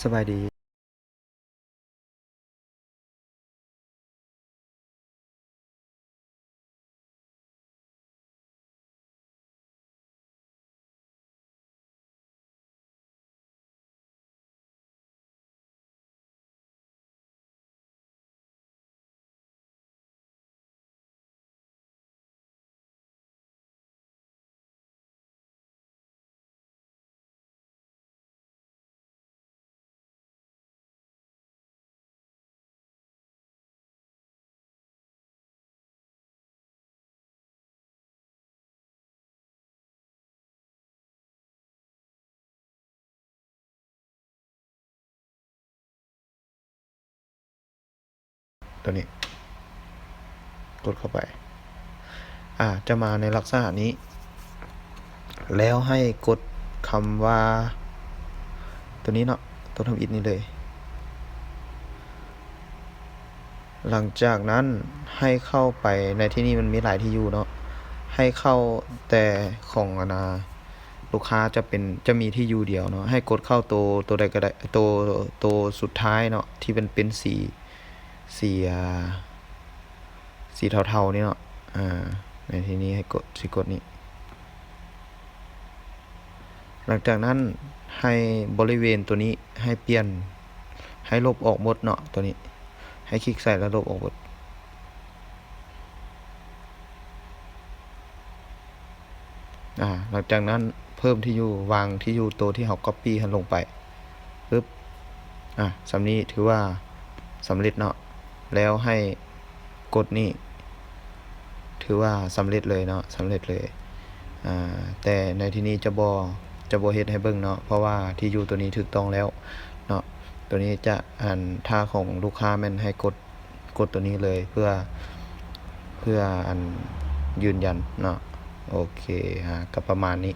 สบายดีตัวนี้กดเข้าไปจะมาในลักษณะนี้ แล้วให้กดคำว่าตัวนี้เนาะตัวทำอิฐนี้เลย หลังจากนั้นให้เข้าไปในที่นี้มันมีหลายที่อยู่เนาะให้เข้าแต่ของลูกค้าจะมีที่อยู่เดียวเนาะให้กดเข้าตัวใดก็ได้ตัวสุดท้ายเนาะที่เป็นสีสีเทาๆนี่เนาะในที่นี้ให้กดนี้ หลังจากนั้นให้บริเวณตัวนี้ให้เปลี่ยนให้ลบออกหมดเนาะตัวนี้ให้คลิกใส่แล้วลบออกหมดหลังจากนั้นเพิ่มที่อยู่วางที่อยู่ตัวที่เรา copy ให้ลงไปปึ๊บสำนี้ถือว่าสำเร็จเนาะแล้วให้กดนี่ถือว่าสำเร็จเลยเนาะสำเร็จเลยแต่ในที่นี้จะบ่เฮ็ดให้เบิ่งเนาะเพราะว่าที่อยู่ตัวนี้ถูกต้องแล้วเนาะตัวนี้จะท่าของลูกค้าแม่นให้กดตัวนี้เลยเพื่อยืนยันเนาะโอเคก็ประมาณนี้